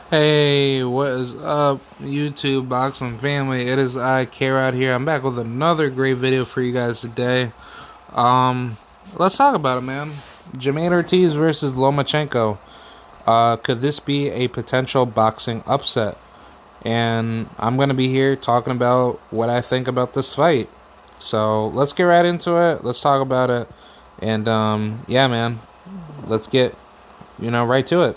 Hey, what is up, YouTube boxing family? It is I, K-Rod here. I'm back with another great video for you guys today. Um, let's talk about it, man. Jamaine Ortiz versus Lomachenko. Could this be a potential boxing upset? And I'm gonna be here talking about what I think about this fight. So let's get right into it. Let's talk about it. And yeah, man, let's get right to it.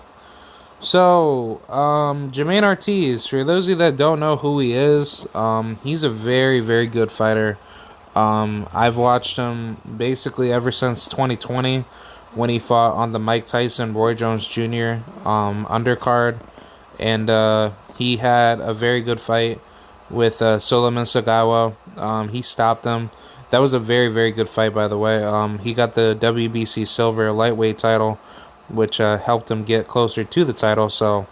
So, Jamaine Ortiz, for those of you that don't know who he is, he's a very, very good fighter. I've watched him basically ever since 2020 when he fought on the Mike Tyson Roy Jones Jr. Undercard, and he had a very good fight with Solomon Sagawa. He stopped him. That was a very, very good fight, by the way. He got the WBC Silver Lightweight title, which helped him get closer to the title. So,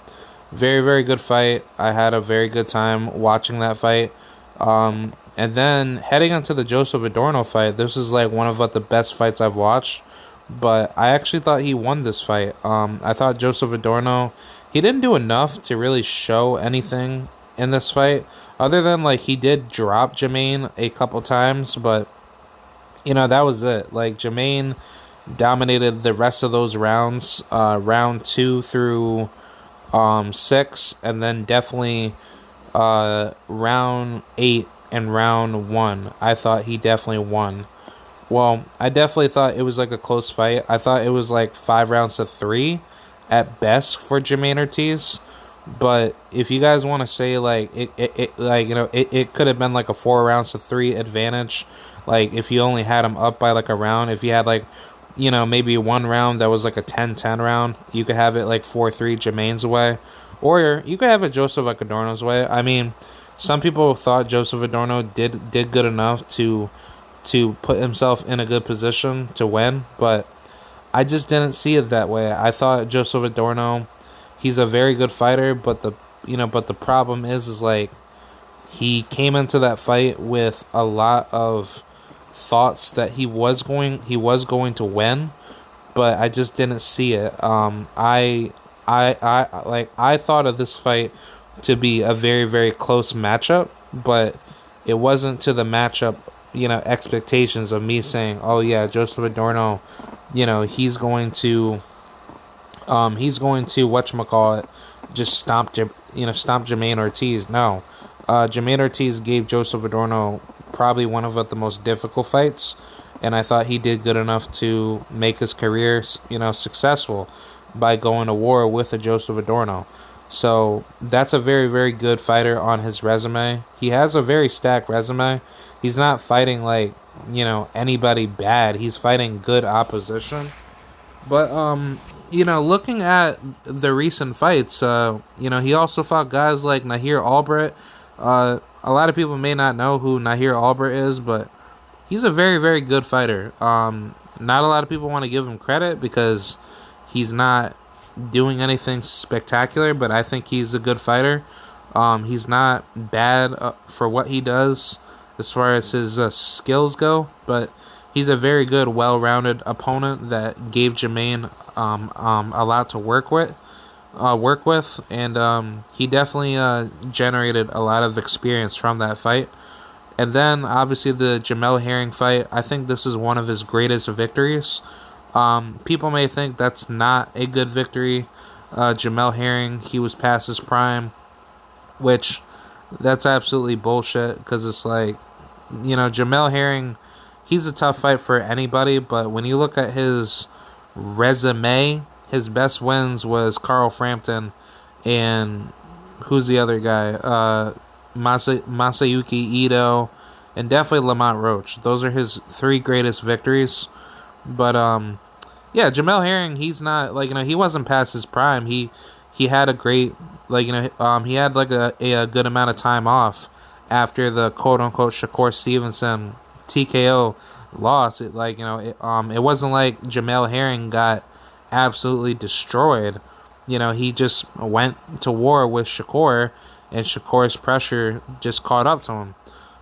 very, very good fight. I had a very good time watching that fight. And then heading into the Joseph Adorno fight, this is like one of the best fights I've watched. But I actually thought he won this fight. I thought Joseph Adorno, he didn't do enough to really show anything in this fight, other than like he did drop Jamaine a couple times, but that was it. Like Jamaine dominated the rest of those rounds, round 2 through 6, and then definitely round 8 and round 1. I thought he definitely won. Well, I definitely thought it was like a close fight. I thought it was like 5 rounds to 3 at best for Jamaine Ortiz. But if you guys want to say like it could have been like a 4 rounds to 3 advantage. Like if you only had him up by like a round, if you had like maybe one round that was like a 10-10 round, you could have it like 4-3 Jamaine's way, or you could have it Joseph Adorno's way. I mean, some people thought Joseph Adorno did good enough to put himself in a good position to win, but I just didn't see it that way. I thought Joseph Adorno, he's a very good fighter, but the problem is like he came into that fight with a lot of thoughts that he was going to win, but I just didn't see it. I thought of this fight to be a very, very close matchup, but it wasn't to the matchup expectations of me saying, oh yeah, Joseph Adorno, he's going to whatchamacallit, just stomp Jamaine Ortiz. No, Jamaine Ortiz gave Joseph Adorno probably one of the most difficult fights, and I thought he did good enough to make his career successful by going to war with a Joseph Adorno. So that's a very, very good fighter on his resume. He has a very stacked resume. He's not fighting like anybody bad. He's fighting good opposition. But looking at the recent fights, he also fought guys like Nahir Albrecht. A lot of people may not know who Nahir Albrecht is, but he's a very, very good fighter. Not a lot of people want to give him credit because he's not doing anything spectacular, but I think he's a good fighter. He's not bad for what he does as far as his skills go, but he's a very good, well-rounded opponent that gave Jamaine a lot to work with, and he definitely generated a lot of experience from that fight. And then obviously the Jamel Herring fight, I think this is one of his greatest victories. People may think that's not a good victory. Jamel Herring, he was past his prime, which that's absolutely bullshit, because it's like, Jamel Herring, he's a tough fight for anybody, but when you look at his resume, his best wins was Carl Frampton and who's the other guy? Masayuki Ito, and definitely Lamont Roach. Those are his 3 greatest victories. But yeah, Jamel Herring, he's not like he wasn't past his prime. He had a great he had like a good amount of time off after the quote unquote Shakur Stevenson TKO loss. It it wasn't like Jamel Herring got absolutely destroyed. He just went to war with Shakur, and Shakur's pressure just caught up to him.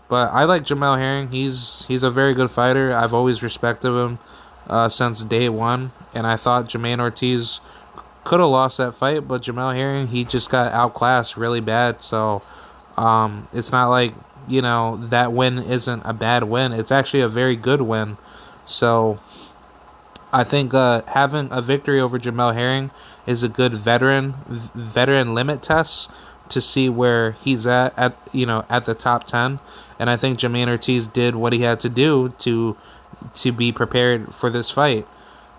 But I like Jamel Herring. He's a very good fighter. I've always respected him since day one, and I thought Jamaine Ortiz could have lost that fight, but Jamel Herring, he just got outclassed really bad. So it's not like, you know, that win isn't a bad win. It's actually a very good win. So I think having a victory over Jamel Herring is a good veteran limit test to see where he's at the top 10. And I think Jamaine Ortiz did what he had to do to be prepared for this fight.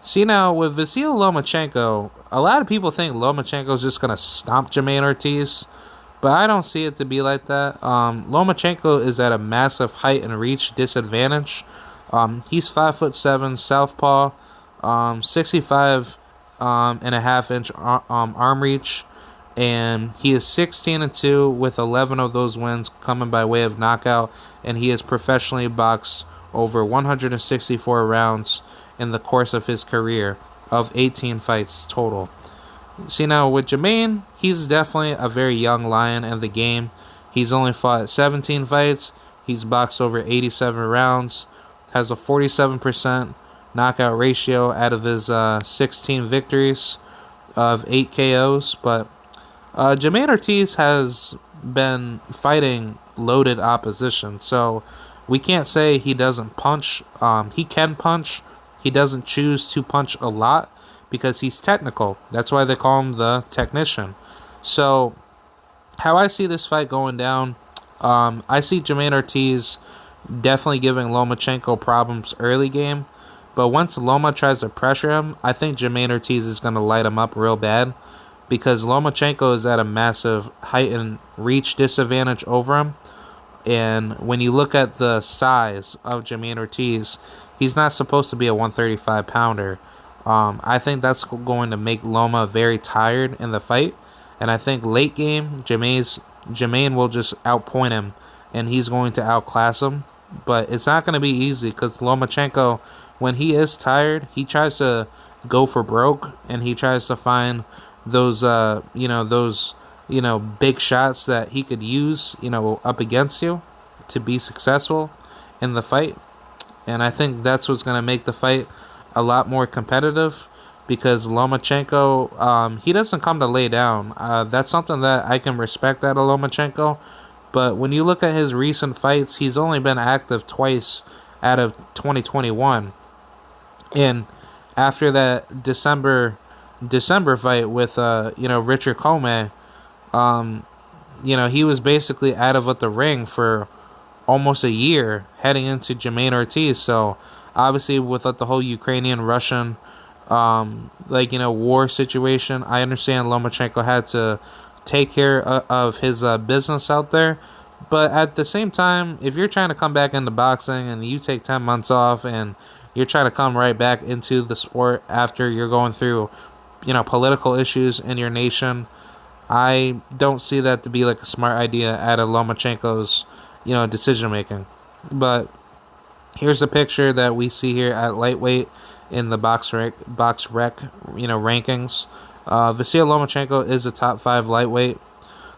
See, now with Vasily Lomachenko, a lot of people think Lomachenko is just gonna stomp Jamaine Ortiz, but I don't see it to be like that. Lomachenko is at a massive height and reach disadvantage. He's 5'7", southpaw, 65 and a half inch arm reach, and he is 16-2 with 11 of those wins coming by way of knockout, and he has professionally boxed over 164 rounds in the course of his career of 18 fights total. See, now with Jamaine, he's definitely a very young lion in the game. He's only fought 17 fights. He's boxed over 87 rounds, has a 47% knockout ratio out of his 16 victories of 8 KOs. But Jamaine Ortiz has been fighting loaded opposition, so we can't say he doesn't punch. He can punch. He doesn't choose to punch a lot because he's technical. That's why they call him the technician. So how I see this fight going down, I see Jamaine Ortiz definitely giving Lomachenko problems early game, but once Loma tries to pressure him, I think Jamaine Ortiz is going to light him up real bad, because Lomachenko is at a massive height and reach disadvantage over him. And when you look at the size of Jamaine Ortiz, he's not supposed to be a 135 pounder. I think that's going to make Loma very tired in the fight, and I think late game Jamaine will just outpoint him, and he's going to outclass him. But it's not going to be easy, because Lomachenko, when he is tired, he tries to go for broke, and he tries to find those big shots that he could use up against you to be successful in the fight. And I think that's what's going to make the fight a lot more competitive, because Lomachenko, he doesn't come to lay down. That's something that I can respect out of Lomachenko. But when you look at his recent fights, he's only been active twice out of 2021. And after that December fight with Richard Comey, he was basically out of the ring for almost a year heading into Jamaine Ortiz. So obviously with the whole Ukrainian-Russian war situation, I understand Lomachenko had to take care of his business out there. But at the same time, if you're trying to come back into boxing and you take 10 months off and you're trying to come right back into the sport after you're going through political issues in your nation, I don't see that to be like a smart idea out of Lomachenko's decision making. But here's a picture that we see here at lightweight in the box rec rankings. Vasily Lomachenko is a top 5 lightweight.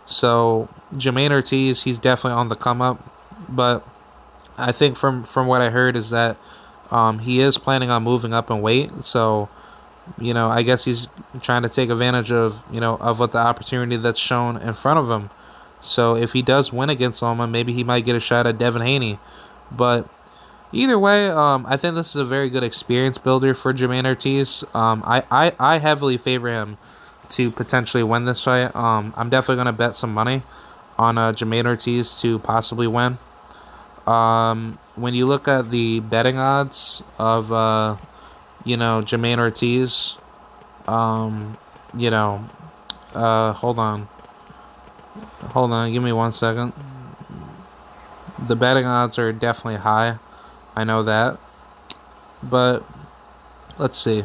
So Jamaine Ortiz, he's definitely on the come up. But I think from what I heard is that he is planning on moving up in weight. So I guess he's trying to take advantage of what the opportunity that's shown in front of him. So if he does win against Loma, maybe he might get a shot at Devin Haney. But either way, I think this is a very good experience builder for Jamaine Ortiz. I heavily favor him to potentially win this fight. I'm definitely going to bet some money on Jamaine Ortiz to possibly win. When you look at the betting odds of Jamaine Ortiz, hold on, give me 1 second. The betting odds are definitely high, I know that. But let's see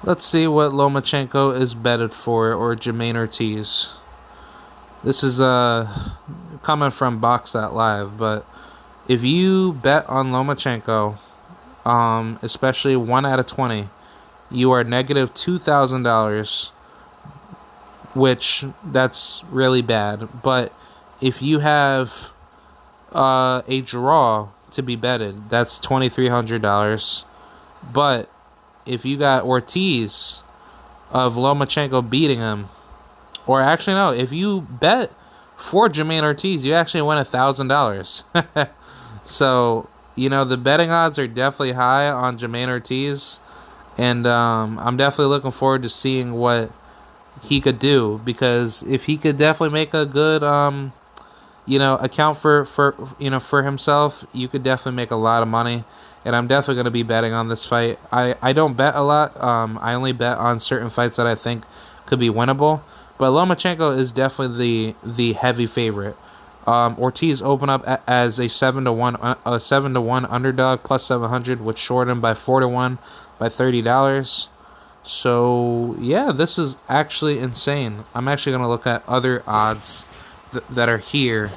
what Lomachenko is betted for, or Jamaine Ortiz. This is coming from Box.live, but if you bet on Lomachenko, especially 1 out of 20, you are negative $2,000, which that's really bad. But if you have a draw to be betted, that's $2,300. But if you got Ortiz of Lomachenko beating him. Or actually, no, if you bet for Jamaine Ortiz, you actually win $1,000. So, you know, the betting odds are definitely high on Jamaine Ortiz. And I'm definitely looking forward to seeing what he could do. Because if he could definitely make a good, you know, account for himself, you could definitely make a lot of money. And I'm definitely going to be betting on this fight. I don't bet a lot. I only bet on certain fights that I think could be winnable. But Lomachenko is definitely the heavy favorite. Ortiz opened up as a 7-1 underdog plus 700, which shorted him by 4-1 by $30. So yeah, this is actually insane. I'm actually gonna look at other odds that are here.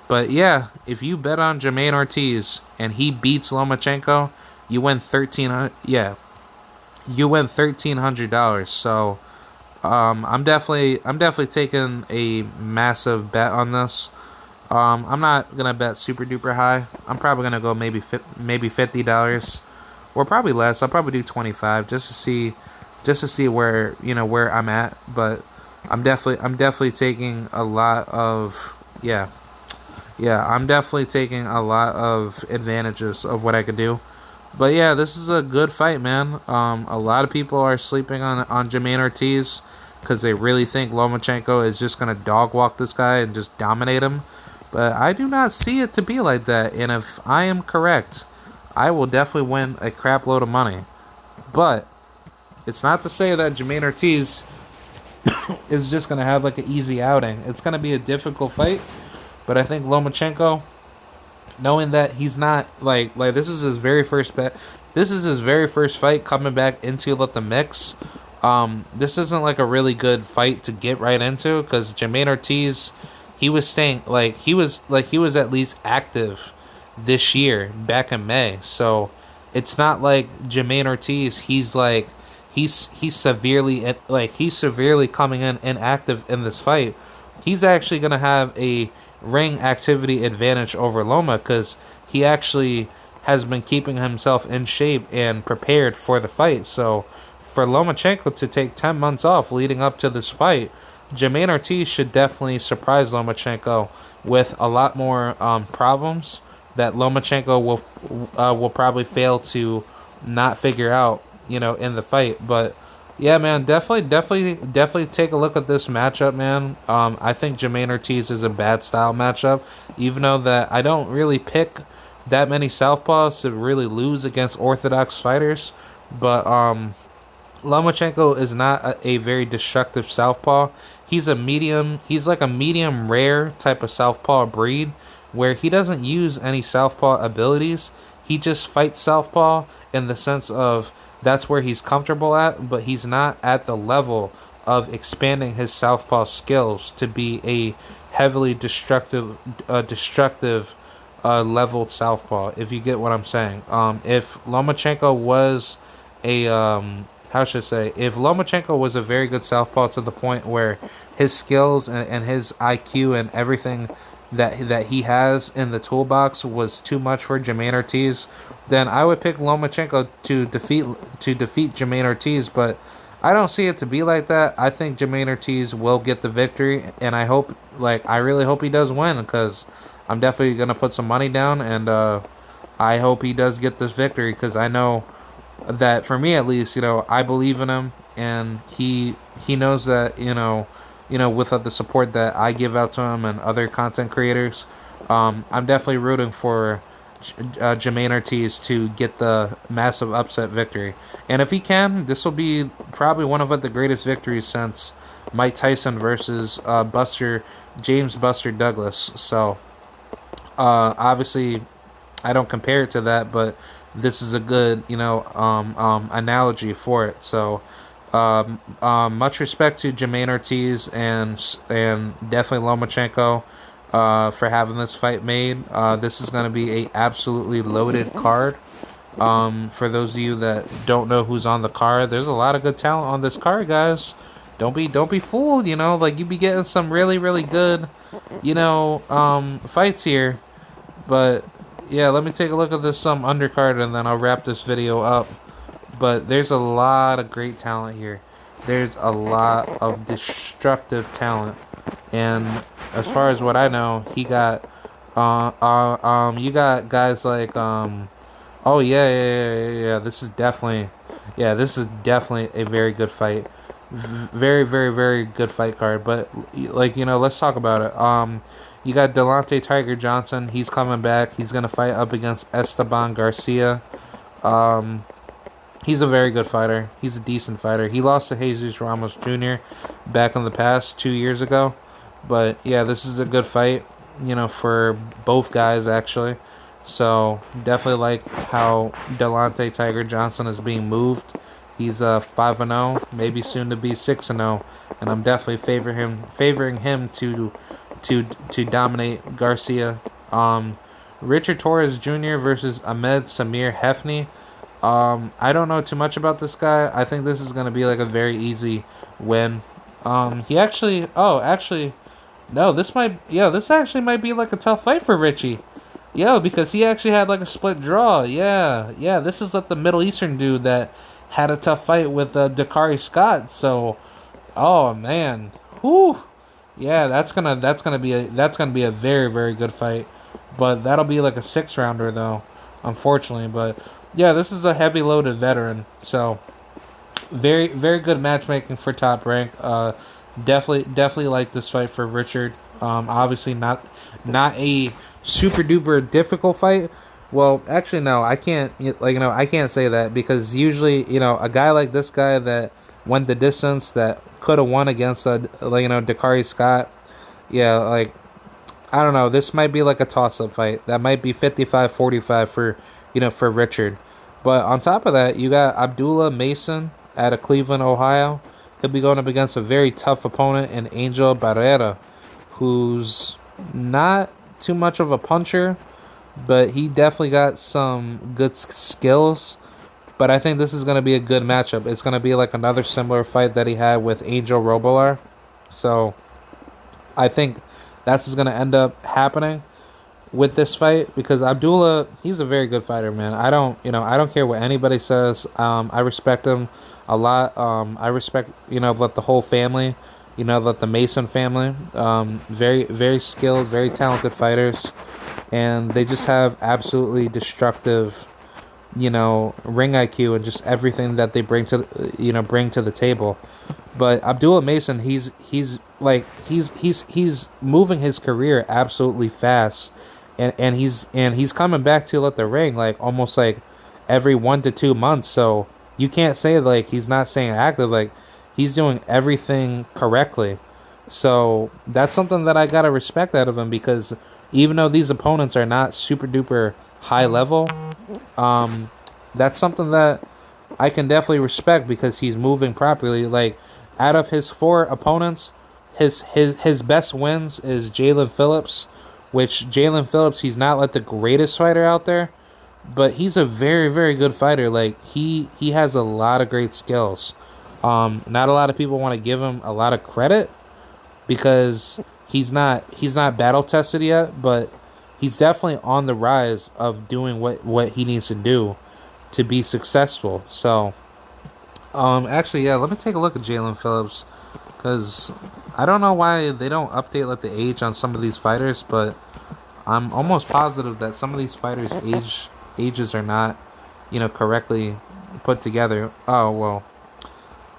But yeah, if you bet on Jamaine Ortiz and he beats Lomachenko, you win $1,300. Yeah, you win $1,300. So I'm definitely taking a massive bet on this. I'm not gonna bet super duper high. I'm probably gonna go maybe $50, or probably less. I'll probably do 25 just to see where where I'm at. But I'm definitely taking a lot of I'm definitely taking a lot of advantages of what I could do. But yeah, this is a good fight, man. A lot of people are sleeping on Jamaine Ortiz because they really think Lomachenko is just gonna dog walk this guy and just dominate him. But I do not see it to be like that. And if I am correct, I will definitely win a crap load of money. But it's not to say that Jamaine Ortiz is just gonna have like an easy outing. It's gonna be a difficult fight. But I think Lomachenko, knowing that he's not like this is his very first bet. This is his very first fight coming back into the mix. This isn't like a really good fight to get right into because Jamaine Ortiz, he was staying he was at least active this year back in May. So it's not like Jamaine Ortiz. He's severely coming in inactive in this fight. He's actually gonna have a ring activity advantage over Loma because he actually has been keeping himself in shape and prepared for the fight. So for Lomachenko to take 10 months off leading up to this fight, Jamaine Ortiz should definitely surprise Lomachenko with a lot more problems that Lomachenko will probably fail to not figure out, in the fight. But yeah, man, definitely take a look at this matchup, man. I think Jamaine Ortiz is a bad style matchup, even though that I don't really pick that many southpaws to really lose against orthodox fighters. But Lomachenko is not a very destructive southpaw. He's like a medium rare type of southpaw breed where he doesn't use any southpaw abilities. He just fights southpaw in the sense of that's where he's comfortable at, but he's not at the level of expanding his southpaw skills to be a heavily destructive leveled southpaw, if you get what I'm saying. If Lomachenko was if Lomachenko was a very good southpaw to the point where his skills and his IQ and everything that he has in the toolbox was too much for Jamaine Ortiz, then I would pick Lomachenko to defeat Jamaine Ortiz. But I don't see it to be like that. I think Jamaine Ortiz will get the victory, and I really hope he does win because I'm definitely gonna put some money down, and I hope he does get this victory because I know that for me at least, I believe in him, and he knows that with the support that I give out to him and other content creators, I'm definitely rooting for Jamaine Ortiz to get the massive upset victory. And if he can, this will be probably one of the greatest victories since Mike Tyson versus James Buster Douglas. So obviously I don't compare it to that, but this is a good analogy for it. So much respect to Jamaine Ortiz and definitely Lomachenko for having this fight made. This is going to be a absolutely loaded card. For those of you that don't know who's on the card, there's a lot of good talent on this card, guys. Don't be fooled. You be getting some really good fights here. But yeah, let me take a look at this undercard and then I'll wrap this video up. But there's a lot of great talent here. there's a lot of destructive talent. And as far as what I know, he got you got guys like oh yeah. This is definitely a very good fight. Very good fight card. But like, let's talk about it. You got Delonte Tiger Johnson. He's coming back. He's gonna fight up against Esteban Garcia. Um, he's a very good fighter. He's a decent fighter. He lost to Jesus Ramos Jr. back in the past 2 years ago. But yeah, this is a good fight, for both guys actually. So definitely like how Delonte Tiger Johnson is being moved. He's 5-0, maybe soon to be 6-0, and I'm definitely favoring him to dominate Garcia. Richard Torres Jr. versus Ahmed Samir Hefny. I don't know too much about this guy. I think this is gonna be like a very easy win. He actually, no, this actually might be like a tough fight for Richie. Yo, because he actually had like a split draw. Yeah, this is like the Middle Eastern dude that had a tough fight with Dakari Scott. So, oh man, whew, yeah, that's gonna be a very good fight. But that'll be like a 6-rounder though, unfortunately. But yeah, this is a heavy loaded veteran. So very good matchmaking for Top Rank. Definitely like this fight for Richard. Obviously not a super duper difficult fight. Well, actually no, I can't I can't say that, because usually, a guy like this guy that went the distance, that could have won against Dakari Scott. Yeah, like, I don't know, this might be like a toss up fight. That might be 55-45 for Richard. But on top of that, you got Abdullah Mason out of Cleveland, Ohio. He'll be going up against a very tough opponent in Angel Barrera, who's not too much of a puncher, but he definitely got some good skills. But I think this is going to be a good matchup. It's going to be like another similar fight that he had with Angel Robilar. So I think that's going to end up happening with this fight, because Abdullah, he's a very good fighter, man. I don't care what anybody says. I respect him a lot. I respect, the whole family, the Mason family. Very skilled, very talented fighters, and they just have absolutely destructive, ring IQ and just everything that they bring to the table. But Abdullah Mason, he's moving his career absolutely fast, and he's coming back to the ring like almost like every 1 to 2 months. So you can't say like he's not staying active. Like, he's doing everything correctly. So that's something that I gotta respect out of him, because even though these opponents are not super duper high level, that's something that I can definitely respect, because he's moving properly. Like, out of his 4 opponents, his best wins is Jalen Phillips, which Jalen Phillips, he's not like the greatest fighter out there, but he's a very good fighter. Like, he has a lot of great skills. Not a lot of people want to give him a lot of credit, because he's not battle tested yet, but he's definitely on the rise of doing what he needs to do to be successful. So actually, yeah, let me take a look at Jalen Phillips, because I don't know why they don't update like the age on some of these fighters, but I'm almost positive that some of these fighters' ages are not, correctly put together. Oh well,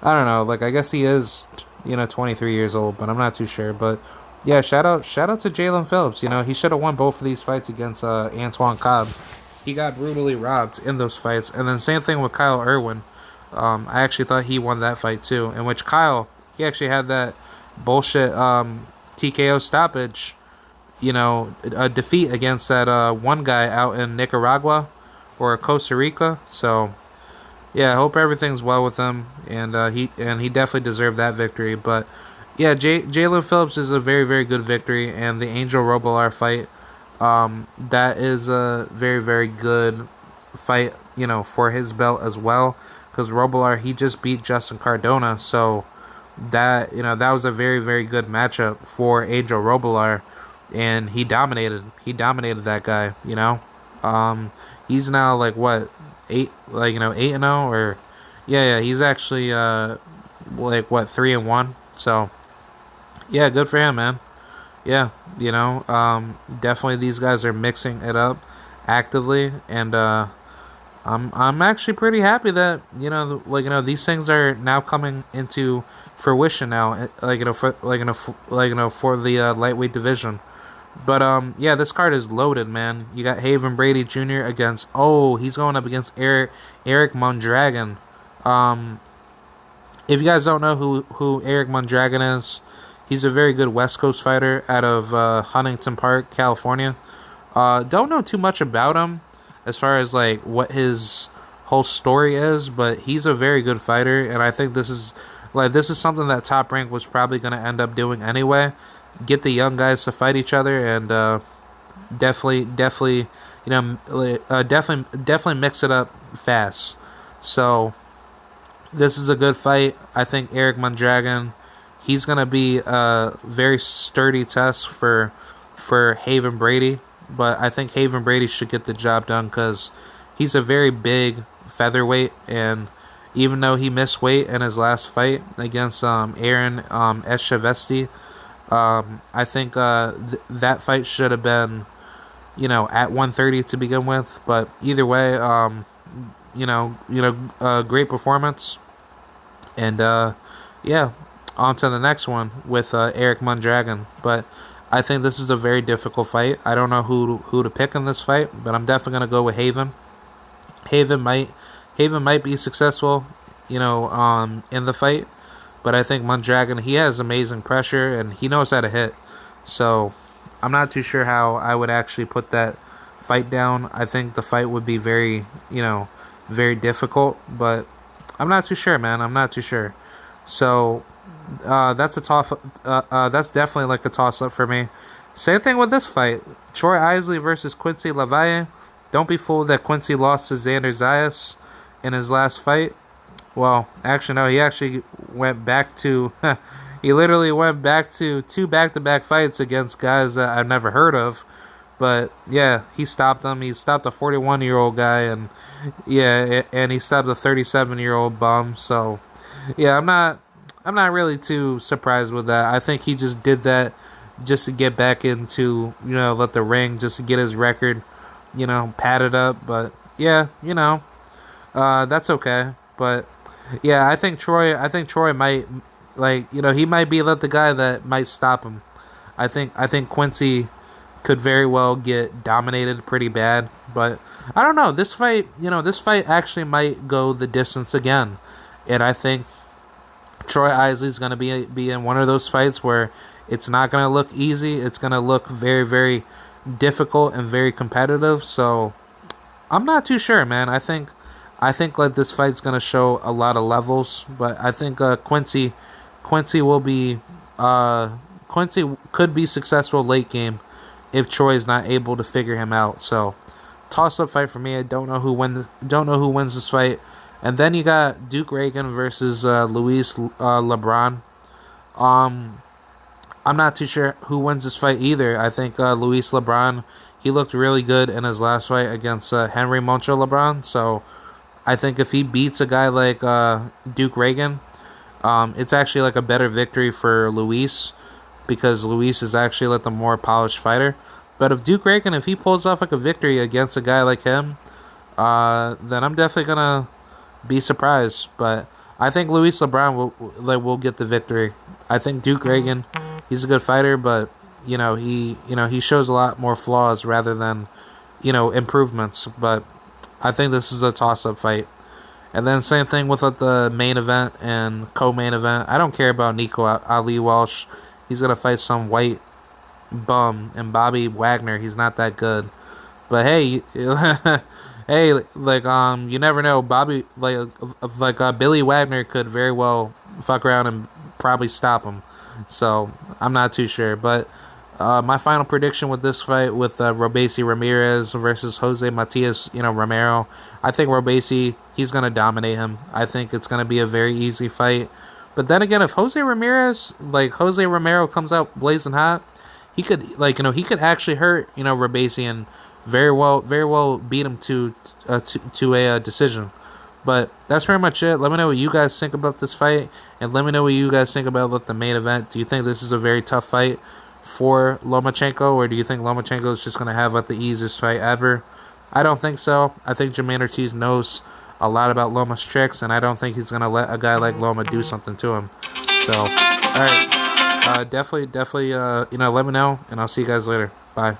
I don't know. Like, I guess he is, 23 years old, but I'm not too sure. But yeah, shout out to Jalen Phillips. He should have won both of these fights against Antoine Cobb. He got brutally robbed in those fights. And then same thing with Kyle Irwin. I actually thought he won that fight too, in which Kyle, he actually had that bullshit TKO stoppage, a defeat against that one guy out in Nicaragua or Costa Rica. So yeah, I hope everything's well with him, and he definitely deserved that victory. But yeah, Jalen Phillips is a very good victory, and the Angel Robilar fight, that is a very good fight, for his belt as well, because Robilar, he just beat Justin Cardona, so that that was a very good matchup for Angel Robilar, and he dominated that guy. He's now like what, 8 8-0, or yeah, he's actually like what 3-1. So yeah, good for him, man. Yeah, definitely these guys are mixing it up actively, and I'm actually pretty happy that these things are now coming into fruition now, for the lightweight division. But yeah, this card is loaded, man. You got Haven Brady Jr. against he's going up against Eric Mondragon. If you guys don't know who Eric Mondragon is, he's a very good West Coast fighter out of Huntington Park, California. Don't know too much about him as far as like what his whole story is, but he's a very good fighter, and I think this is something that Top Rank was probably going to end up doing anyway. Get the young guys to fight each other, and definitely mix it up fast. So this is a good fight. I think Eric Mondragon, he's gonna be a very sturdy test for Haven Brady, but I think Haven Brady should get the job done because he's a very big featherweight, and even though he missed weight in his last fight against Aaron Echeverry, I think that fight should have been at 130 to begin with. But either way, great performance, and yeah, on to the next one with Eric Mondragon. But I think this is a very difficult fight. I don't know who to pick in this fight, but I'm definitely gonna go with Haven. Haven might be successful, in the fight, but I think Mondragon, he has amazing pressure and he knows how to hit. So I'm not too sure how I would actually put that fight down. I think the fight would be very, very difficult, but I'm not too sure, man. I'm not too sure. So that's that's definitely like a toss up for me. Same thing with this fight: Troy Isley versus Quincy Lavalle. Don't be fooled that Quincy lost to Xander Zayas in his last fight. Well, actually no, he actually went back to he literally went back to 2 back-to-back fights against guys that I've never heard of. But yeah, he stopped him. He stopped a 41-year-old guy, and yeah, and he stopped a 37-year-old bum. So yeah, I'm not really too surprised with that. I think he just did that just to get back into, let the ring, just to get his record, padded up. But yeah, that's okay. But yeah, I think Troy might, he might be the guy that might stop him. I think Quincy could very well get dominated pretty bad, but I don't know. This fight actually might go the distance again, and I think Troy Isley's going to be in one of those fights where it's not going to look easy. It's going to look very, very difficult and very competitive. So I'm not too sure, man. I think this fight's going to show a lot of levels, but I think Quincy will be Quincy could be successful late game if Troy's not able to figure him out. So toss up fight for me. I don't know who wins this fight. And then you got Duke Reagan versus Luis LeBron. I'm not too sure who wins this fight either. I think Luis LeBron, he looked really good in his last fight against Henry Moncho LeBron. So I think if he beats a guy like Duke Reagan, it's actually like a better victory for Luis, because Luis is actually like the more polished fighter. But if Duke Reagan, if he pulls off like a victory against a guy like him, then I'm definitely gonna be surprised. But I think Luis LeBron will get the victory. I think Duke Reagan, he's a good fighter, but he shows a lot more flaws rather than improvements. But I think this is a toss-up fight. And then same thing with the main event and co-main event. I don't care about Nico Ali Walsh. He's gonna fight some white bum, and Bobby Wagner. He's not that good. But hey, hey, you never know. Bobby, Billy Wagner could very well fuck around and probably stop him. So I'm not too sure. But my final prediction with this fight with Robeisy Ramirez versus Jose Matias, Romero. I think Robeisy, he's gonna dominate him. I think it's gonna be a very easy fight. But then again, if Jose Romero comes out blazing hot, he could he could actually hurt Robeisy and very well beat him to a decision. But that's pretty much it. Let me know what you guys think about this fight, and let me know what you guys think about the main event. Do you think this is a very tough fight for Lomachenko, or do you think Lomachenko is just going to have the easiest fight ever? I don't think so. I think Jamaine Ortiz knows a lot about Loma's tricks, and I don't think he's going to let a guy like Loma do something to him. So, all right. Definitely, let me know, and I'll see you guys later. Bye.